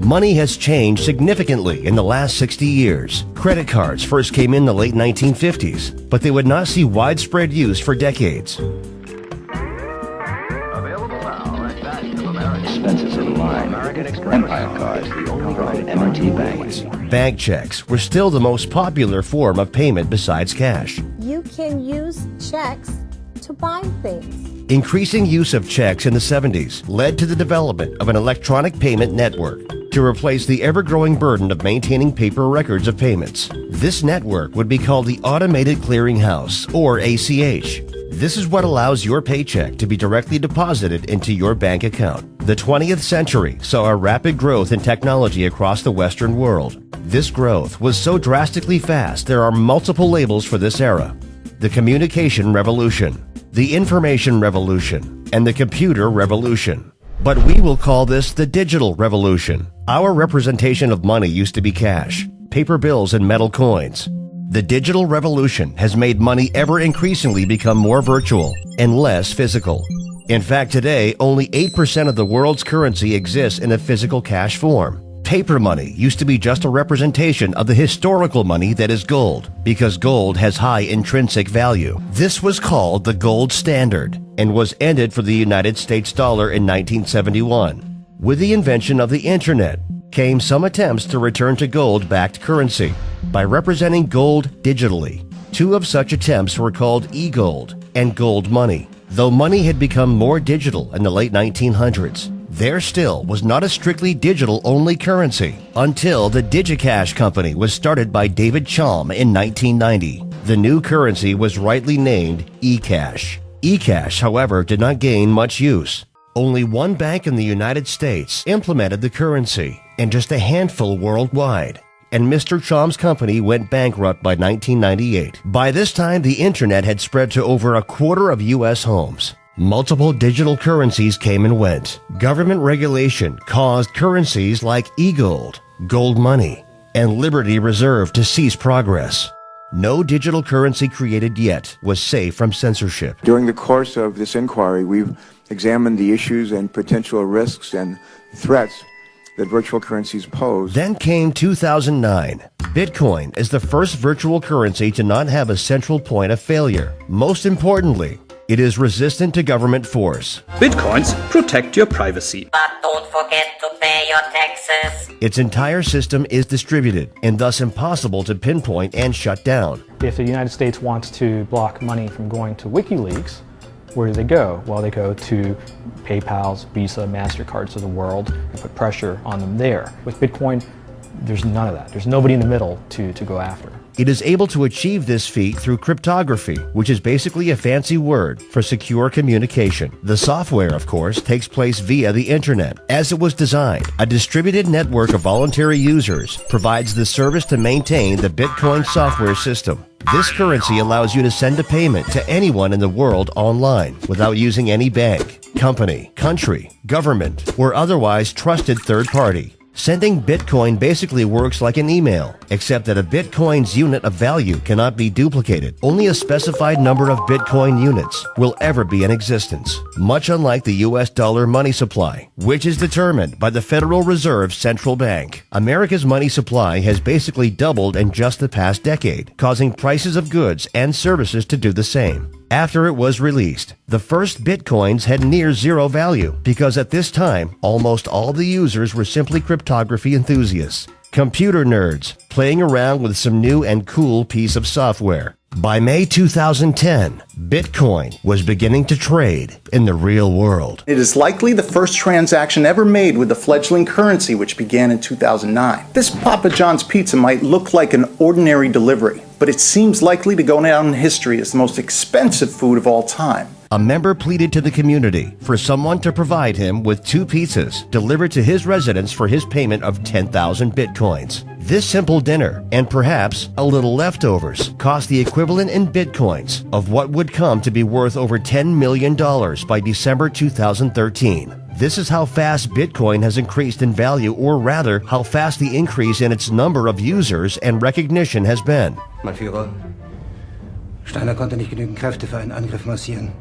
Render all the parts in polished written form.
Money has changed significantly in the last 60 years. Credit cards first came in the late 1950s, but they would not see widespread use for decades. Available now at Bank of America. Expenses in line. Empire Card from M&T Banks. Bank checks were still the most popular form of payment besides cash. You can use checks to buy things. Increasing use of checks in the 70s led to the development of an electronic payment network to replace the ever-growing burden of maintaining paper records of payments. This network would be called the Automated Clearinghouse, or ACH. This is what allows your paycheck to be directly deposited into your bank account. The 20th century saw a rapid growth in technology across the Western world. This growth was so drastically fast there are multiple labels for this era: the communication revolution, the information revolution, and the computer revolution. But we will call this the digital revolution. Our representation of money used to be cash, paper bills, and metal coins. The digital revolution has made money ever increasingly become more virtual and less physical. In fact, today, only 8% of the world's currency exists in a physical cash form. Paper money used to be just a representation of the historical money that is gold, because gold has high intrinsic value. This was called the gold standard and was ended for the United States dollar in 1971. With the invention of the internet came some attempts to return to gold-backed currency by representing gold digitally. Two of such attempts were called e-gold and gold money. Though money had become more digital in the late 1900s, there still was not a strictly digital-only currency until the DigiCash company was started by David Chaum in 1990. The new currency was rightly named eCash. eCash, however, did not gain much use. Only one bank in the United States implemented the currency, and just a handful worldwide. And Mr. Chaum's company went bankrupt by 1998. By this time, the internet had spread to over a quarter of U.S. homes. Multiple digital currencies came and went. Government regulation caused currencies like e-gold, gold money, and Liberty Reserve to cease progress. No digital currency created yet was safe from censorship. During the course of this inquiry, we've examined the issues and potential risks and threats that virtual currencies pose. Then came 2009. Bitcoin is the first virtual currency to not have a central point of failure. Most importantly, it is resistant to government force. Bitcoins protect your privacy. But don't forget to pay your taxes. Its entire system is distributed and thus impossible to pinpoint and shut down. If the United States wants to block money from going to WikiLeaks, where do they go? Well, they go to PayPal's, Visa, MasterCards of the world and put pressure on them there. With Bitcoin, there's none of that. There's nobody in the middle to go after. It is able to achieve this feat through cryptography, which is basically a fancy word for secure communication. The software, of course, takes place via the internet. As it was designed, a distributed network of voluntary users provides the service to maintain the Bitcoin software system. This currency allows you to send a payment to anyone in the world online without using any bank, company, country, government, or otherwise trusted third party. Sending Bitcoin basically works like an email, except that a Bitcoin's unit of value cannot be duplicated. Only a specified number of Bitcoin units will ever be in existence, much unlike the US dollar money supply, which is determined by the Federal Reserve Central Bank. America's money supply has basically doubled in just the past decade, causing prices of goods and services to do the same. After it was released, the first Bitcoins had near zero value because at this time, almost all the users were simply cryptography enthusiasts, computer nerds, playing around with some new and cool piece of software. By May 2010, Bitcoin was beginning to trade in the real world. It is likely the first transaction ever made with the fledgling currency, which began in 2009. This Papa John's pizza might look like an ordinary delivery, but it seems likely to go down in history as the most expensive food of all time. A member pleaded to the community for someone to provide him with 2 pizzas delivered to his residence for his payment of 10,000 Bitcoins. This simple dinner, and perhaps a little leftovers, cost the equivalent in Bitcoins of what would come to be worth over $10 million by December 2013. This is how fast Bitcoin has increased in value, or rather, how fast the increase in its number of users and recognition has been. Mein Führer, Steiner konnte nicht genügend Kräfte für einen Angriff massieren.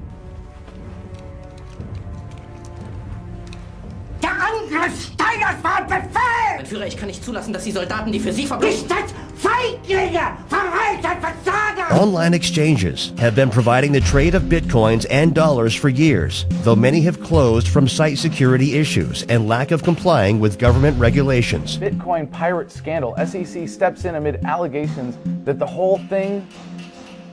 Der Angriff Steiners war ein Befehl! Mein Führer, ich kann nicht zulassen, dass die Soldaten, die für Sie verbringen... Ist das Feiglinge, Verräter, Versager! Online exchanges have been providing the trade of Bitcoins and dollars for years, though many have closed from site security issues and lack of complying with government regulations. Bitcoin pirate scandal. SEC steps in amid allegations that the whole thing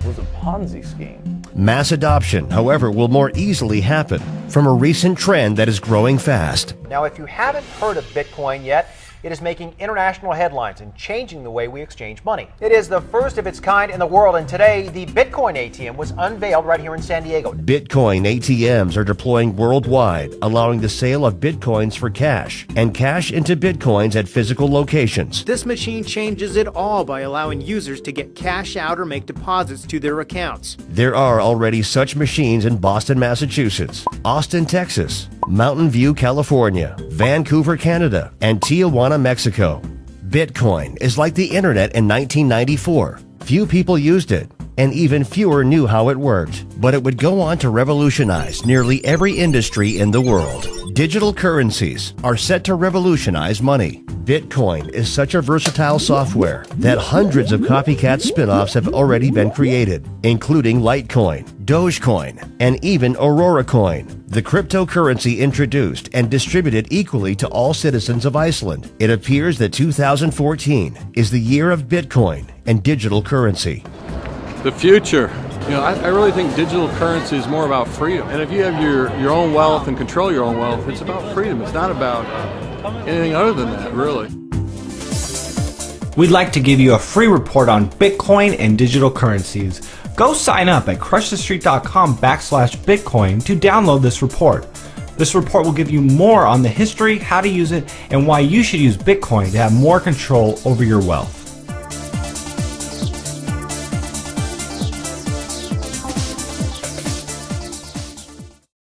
was a Ponzi scheme. Mass adoption, however, will more easily happen from a recent trend that is growing fast. Now, if you haven't heard of Bitcoin yet, it is making international headlines and changing the way we exchange money. It is the first of its kind in the world, and today the Bitcoin ATM was unveiled right here in San Diego. Bitcoin ATMs are deploying worldwide, allowing the sale of Bitcoins for cash and cash into Bitcoins at physical locations. This machine changes it all by allowing users to get cash out or make deposits to their accounts. There are already such machines in Boston, Massachusetts, Austin, Texas, Mountain View, California, Vancouver, Canada, and Tijuana, Mexico. Bitcoin is like the internet in 1994. Few people used it, and even fewer knew how it worked. But it would go on to revolutionize nearly every industry in the world. Digital currencies are set to revolutionize money. Bitcoin is such a versatile software that hundreds of copycat spin-offs have already been created, including Litecoin, Dogecoin, and even Aurora Coin, the cryptocurrency introduced and distributed equally to all citizens of Iceland. It appears that 2014 is the year of Bitcoin and digital currency. The future. You know, I really think digital currency is more about freedom. And if you have your own wealth and control your own wealth, it's about freedom. It's not about anything other than that, really. We'd like to give you a free report on Bitcoin and digital currencies. Go sign up at crushthestreet.com/Bitcoin to download this report. This report will give you more on the history, how to use it, and why you should use Bitcoin to have more control over your wealth.